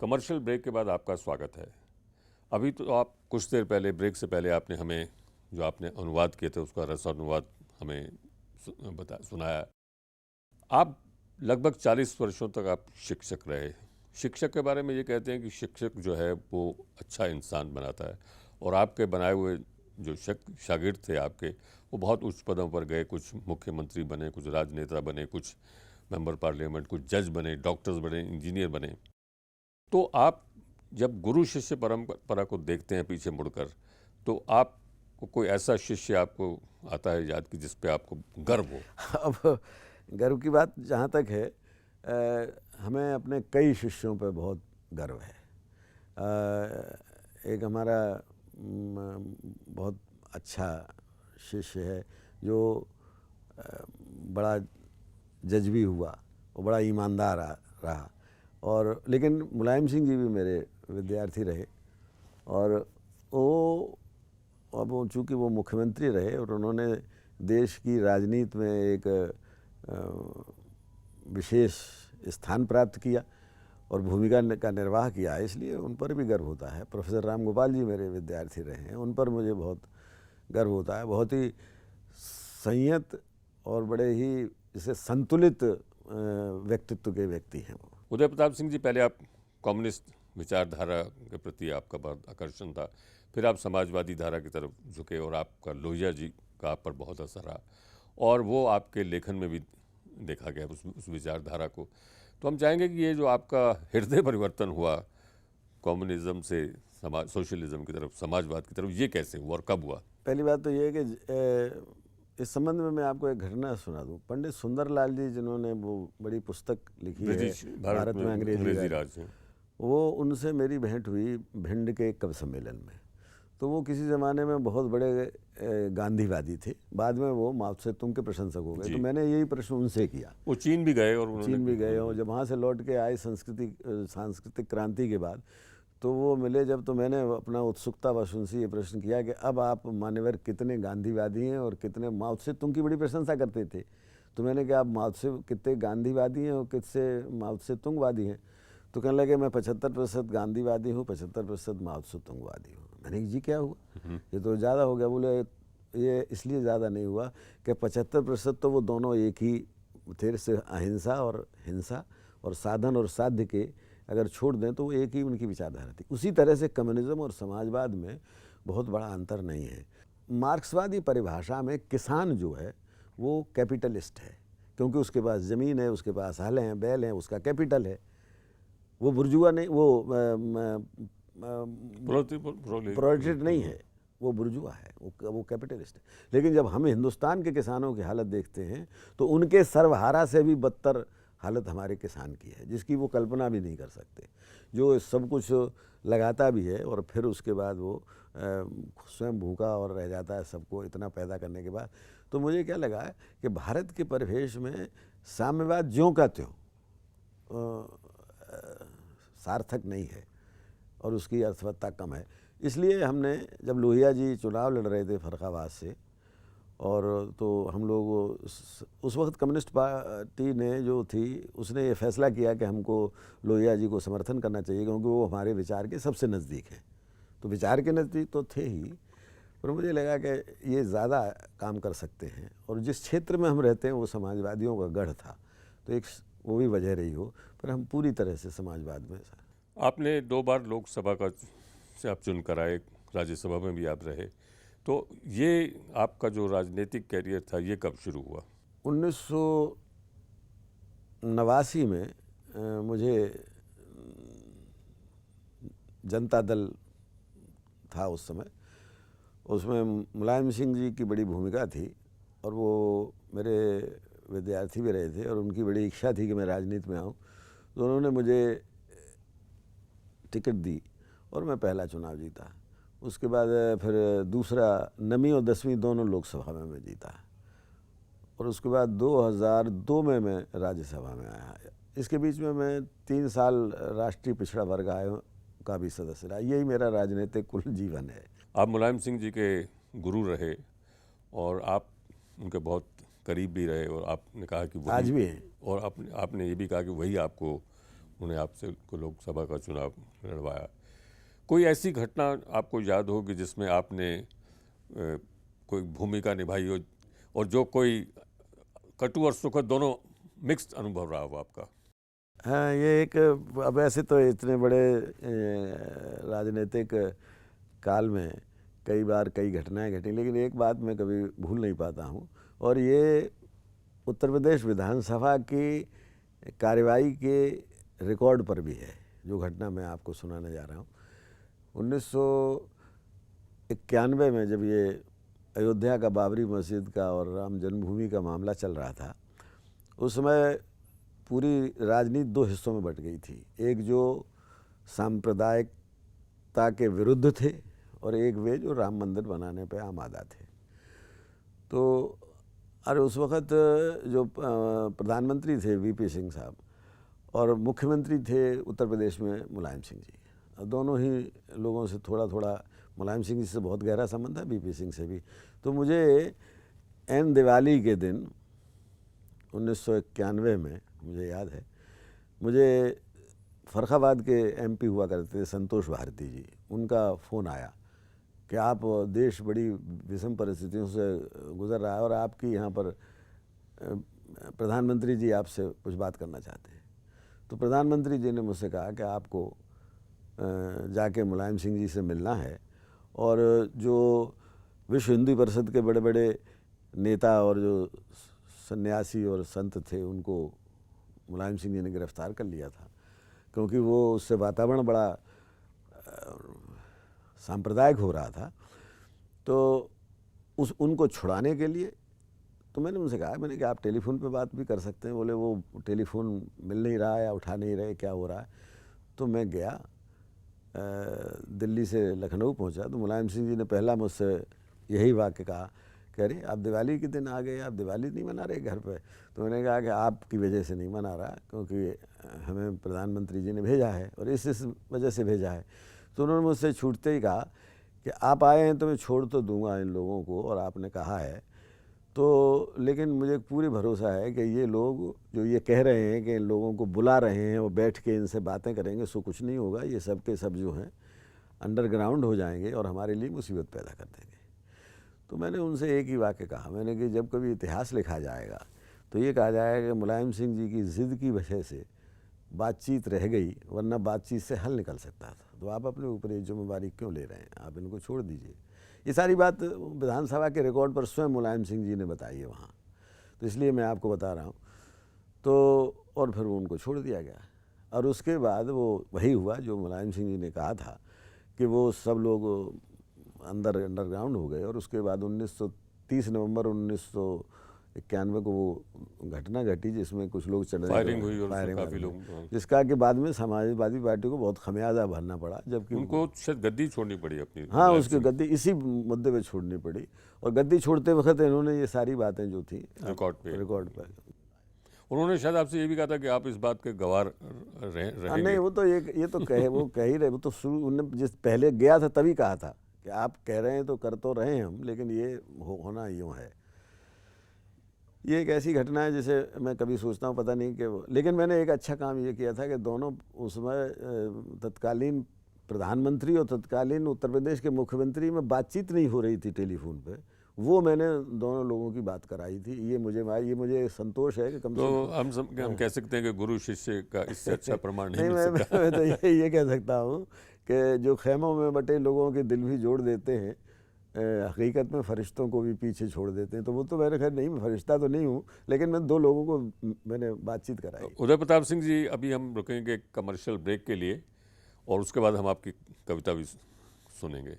Commercial break के बाद आपका स्वागत है। अभी तो आप कुछ देर पहले ब्रेक से पहले आपने हमें जो आपने अनुवाद किए थे उसका रसानुवाद हमें सुनाया। आप लगभग 40 वर्षों तक आप शिक्षक रहे। शिक्षक के बारे में ये कहते हैं कि शिक्षक जो है वो अच्छा इंसान बनाता है और आपके बनाए हुए जो शागिर्द थे आपके वो बहुत उच्च पदों पर गए, कुछ मुख्यमंत्री बने, कुछ राजनेता बने, कुछ मेंबर पार्लियामेंट, कुछ जज बने, डॉक्टर्स बने, इंजीनियर बने। तो आप जब गुरु शिष्य परंपरा को देखते हैं पीछे मुड़कर, तो आपको कोई ऐसा शिष्य आपको आता है याद कि जिस पे आपको गर्व हो? अब गर्व की बात जहाँ तक है, हमें अपने कई शिष्यों पर बहुत गर्व है। एक हमारा बहुत अच्छा शिष्य है जो बड़ा जज्बी हुआ और बड़ा ईमानदार रहा, और लेकिन मुलायम सिंह जी भी मेरे विद्यार्थी रहे। और वो अब चूँकि वो मुख्यमंत्री रहे और उन्होंने देश की राजनीति में एक विशेष स्थान प्राप्त किया और भूमिका का निर्वाह किया, इसलिए उन पर भी गर्व होता है। प्रोफेसर राम गोपाल जी मेरे विद्यार्थी रहे हैं, उन पर मुझे बहुत गर्व होता है। बहुत ही संयत और बड़े ही जैसे संतुलित व्यक्तित्व के व्यक्ति हैं वो। उदय प्रताप सिंह जी, पहले आप कम्युनिस्ट विचारधारा के प्रति आपका बहुत आकर्षण था, फिर आप समाजवादी धारा की तरफ झुके और आपका लोहिया जी का आप पर बहुत असर रहा और वो आपके लेखन में भी देखा गया उस विचारधारा को। तो हम चाहेंगे कि ये जो आपका हृदय परिवर्तन हुआ कम्युनिज्म से सोशलिज्म की तरफ, समाजवाद की तरफ, ये कैसे हुआ और कब हुआ? पहली बात तो ये है कि इस संबंध में मैं आपको एक घटना सुना दूं। पंडित सुंदरलाल जी, जिन्होंने वो बड़ी पुस्तक लिखी है भारत में अंग्रेजी राज, वो उनसे मेरी भेंट हुई भिंड के कवि सम्मेलन में। तो वो किसी ज़माने में बहुत बड़े गांधीवादी थे, बाद में वो माओ त्से तुंग के प्रशंसक हो गए। तो मैंने यही प्रश्न उनसे किया। वो चीन भी गए और जब वहाँ से लौट के आए सांस्कृतिक क्रांति के बाद, तो वो मिले जब, तो मैंने अपना उत्सुकतावश उनसे ये प्रश्न किया कि अब आप मान्यवर कितने गांधीवादी हैं और कितने माओ त्से तुंग की बड़ी प्रशंसा करते थे। तो मैंने कहा आप माओ त्से कितने गांधीवादी हैं और कितने माओ त्से तुंगवादी हैं? तो कहने लगे मैं 75% गांधीवादी हूँ, 75% माओ त्से तुंगवादी हूँ। मैंने कहा जी क्या हुआ, ये तो ज़्यादा हो गया। बोले ये इसलिए ज़्यादा नहीं हुआ कि 75% तो वो दोनों एक ही थे, से अहिंसा और हिंसा और साधन और साध्य के अगर छोड़ दें तो वो एक ही उनकी विचारधारा थी। उसी तरह से कम्युनिज्म और समाजवाद में बहुत बड़ा अंतर नहीं है। मार्क्सवादी परिभाषा में किसान जो है वो कैपिटलिस्ट है, क्योंकि उसके पास ज़मीन है, उसके पास हल हैं, बैल हैं, उसका कैपिटल है। वो बुर्जुआ नहीं, वो प्रोलेटेरिएट नहीं है, वो बुर्जुआ है, वो कैपिटलिस्ट है। लेकिन जब हम हिंदुस्तान के किसानों की हालत देखते हैं तो उनके सर्वहारा से भी बदतर हालत हमारे किसान की है, जिसकी वो कल्पना भी नहीं कर सकते। जो सब कुछ लगाता भी है और फिर उसके बाद वो स्वयं भूखा और रह जाता है सबको इतना पैदा करने के बाद। तो मुझे क्या लगा है कि भारत के परिवेश में साम्यवाद ज्यों का त्यों सार्थक नहीं है और उसकी अर्थवत्ता कम है। इसलिए हमने, जब लोहिया जी चुनाव लड़ रहे थे फर्रुखाबाद से, और तो हम लोग उस वक्त कम्युनिस्ट पार्टी ने जो थी उसने ये फैसला किया कि हमको लोहिया जी को समर्थन करना चाहिए, क्योंकि वो हमारे विचार के सबसे नज़दीक हैं। तो विचार के नज़दीक तो थे ही, पर मुझे लगा कि ये ज़्यादा काम कर सकते हैं, और जिस क्षेत्र में हम रहते हैं वो समाजवादियों का गढ़ था, तो एक वो भी वजह रही हो, पर हम पूरी तरह से समाजवाद में। आपने 2 बार लोकसभा का से आप चुनकर आए, राज्यसभा में भी आप रहे, तो ये आपका जो राजनीतिक कैरियर था ये कब शुरू हुआ? 1989 में मुझे जनता दल था उस समय, उसमें मुलायम सिंह जी की बड़ी भूमिका थी और वो मेरे विद्यार्थी भी रहे थे और उनकी बड़ी इच्छा थी कि मैं राजनीति में आऊँ। तो उन्होंने मुझे टिकट दी और मैं पहला चुनाव जीता। उसके बाद फिर दूसरा 9वीं और 10वीं दोनों लोकसभा में मैं जीता, और उसके बाद 2002 में मैं राज्यसभा में आया। इसके बीच में मैं 3 साल राष्ट्रीय पिछड़ा वर्ग आयोग का भी सदस्य रहा। यही मेरा राजनीतिक कुल जीवन है। आप मुलायम सिंह जी के गुरु रहे और आप उनके बहुत करीब भी रहे, और आपने कहा कि आज भी हैं, और आपने ये भी कहा कि वही आपको उन्हें आपसे को लोकसभा का चुनाव लड़वाया। कोई ऐसी घटना आपको याद हो कि जिसमें आपने कोई भूमिका निभाई हो और जो कोई कटु और सुखद दोनों मिक्स्ड अनुभव रहा हो आपका? हाँ, ये एक, अब ऐसे तो इतने बड़े राजनीतिक काल में कई बार कई घटनाएं घटी, लेकिन एक बात मैं कभी भूल नहीं पाता हूँ, और ये उत्तर प्रदेश विधानसभा की कार्यवाही के रिकॉर्ड पर भी है। जो घटना मैं आपको सुनाने जा रहा हूँ, 1991 में जब ये अयोध्या का बाबरी मस्जिद का और राम जन्मभूमि का मामला चल रहा था, उस समय पूरी राजनीति दो हिस्सों में बट गई थी। एक जो सांप्रदायिकता के विरुद्ध थे और एक वे जो राम मंदिर बनाने पे आमादा थे। तो अरे उस वक़्त जो प्रधानमंत्री थे वीपी सिंह साहब और मुख्यमंत्री थे उत्तर प्रदेश में मुलायम सिंह जी। दोनों ही लोगों से थोड़ा थोड़ा, मुलायम सिंह जी से बहुत गहरा संबंध है, वीपी सिंह से भी। तो मुझे एन दिवाली के दिन 1991 में मुझे याद है, मुझे फर्रुखाबाद के एमपी हुआ करते थे संतोष भारती जी, उनका फ़ोन आया कि आप, देश बड़ी विषम परिस्थितियों से गुज़र रहा है और आपकी यहाँ पर प्रधानमंत्री जी आपसे कुछ बात करना चाहते हैं। तो प्रधानमंत्री जी ने मुझसे कहा कि आपको जाके मुलायम सिंह जी से मिलना है, और जो विश्व हिंदू परिषद के बड़े बड़े नेता और जो सन्यासी और संत थे उनको मुलायम सिंह जी ने गिरफ्तार कर लिया था, क्योंकि वो उससे वातावरण बड़ा सांप्रदायिक हो रहा था। तो उनको छुड़ाने के लिए, तो मैंने उनसे कहा, मैंने कहा आप टेलीफोन पे बात भी कर सकते हैं। बोले वो टेलीफोन मिल नहीं रहा है या उठा नहीं रहे, क्या हो रहा है। तो मैं गया, दिल्ली से लखनऊ पहुंचा, तो मुलायम सिंह जी ने पहला मुझसे यही वाक्य कहा कि अरे आप दिवाली के दिन आ गए, आप दिवाली नहीं मना रहे घर पे। तो मैंने कहा कि आपकी वजह से नहीं मना रहा, क्योंकि हमें प्रधानमंत्री जी ने भेजा है और इस वजह से भेजा है। तो उन्होंने मुझसे छूटते ही कहा कि आप आए हैं तो मैं छोड़ तो दूंगा इन लोगों को, और आपने कहा है तो, लेकिन मुझे पूरी भरोसा है कि ये लोग जो ये कह रहे हैं कि इन लोगों को बुला रहे हैं और बैठ के इनसे बातें करेंगे, सो कुछ नहीं होगा। ये सब के सब जो हैं अंडरग्राउंड हो जाएंगे और हमारे लिए मुसीबत पैदा कर देंगे। तो मैंने उनसे एक ही वाक्य कहा, मैंने कि जब कभी इतिहास लिखा जाएगा तो ये कहा जाएगा कि मुलायम सिंह जी की ज़िद की वजह से बातचीत रह गई, वरना बातचीत से हल निकल सकता था। तो आप अपने ऊपर ये जिम्मेदारी क्यों ले रहे हैं, आप इनको छोड़ दीजिए। ये सारी बात विधानसभा के रिकॉर्ड पर स्वयं मुलायम सिंह जी ने बताई है वहाँ, तो इसलिए मैं आपको बता रहा हूँ। तो और फिर वो उनको छोड़ दिया गया, और उसके बाद वो वही हुआ जो मुलायम सिंह जी ने कहा था कि वो सब लोग अंडरग्राउंड हो गए। और उसके बाद 30 नवंबर 1991 को वो घटना घटी जिसमें कुछ लोग फायरिंग हुई और काफ़ी लोग, जिसका कि बाद में समाजवादी पार्टी को बहुत खमियाजा भरना पड़ा, जबकि उनको शायद गद्दी छोड़नी पड़ी अपनी। हाँ, उसकी गद्दी इसी मुद्दे पे छोड़नी पड़ी, और गद्दी छोड़ते वक्त इन्होंने ये सारी बातें जो थी रिकॉर्ड पे उन्होंने शायद आपसे ये भी कहा था कि आप इस बात के गवाह रहेंगे। नहीं, वो तो ये तो वो कह ही रहे, वो तो शुरू उन्होंने जिस पहले गया था तभी कहा था कि आप कह रहे हैं तो कर तो रहे हैं हम, लेकिन ये होना यूँ है। ये एक ऐसी घटना है जिसे मैं कभी सोचता हूँ, पता नहीं कि, लेकिन मैंने एक अच्छा काम ये किया था कि दोनों उसमें तत्कालीन प्रधानमंत्री और तत्कालीन उत्तर प्रदेश के मुख्यमंत्री में बातचीत नहीं हो रही थी टेलीफोन पे, वो मैंने दोनों लोगों की बात कराई थी। ये मुझे संतोष है कि कम से कम हम कह सकते हैं कि गुरु शिष्य का इससे अच्छा प्रमाण नहीं मिल सकता। मैं तो ये कह सकता हूँ कि जो खेमों में बटे लोगों के दिल भी जोड़ देते हैं, हकीकत में फरिश्तों को भी पीछे छोड़ देते हैं। तो वो तो मेरे खैर नहीं, मैं फरिश्ता तो नहीं हूँ, लेकिन मैं दो लोगों को मैंने बातचीत कराई। उदय प्रताप सिंह जी, अभी हम रुकेंगे कमर्शियल ब्रेक के लिए और उसके बाद हम आपकी कविता भी सुनेंगे।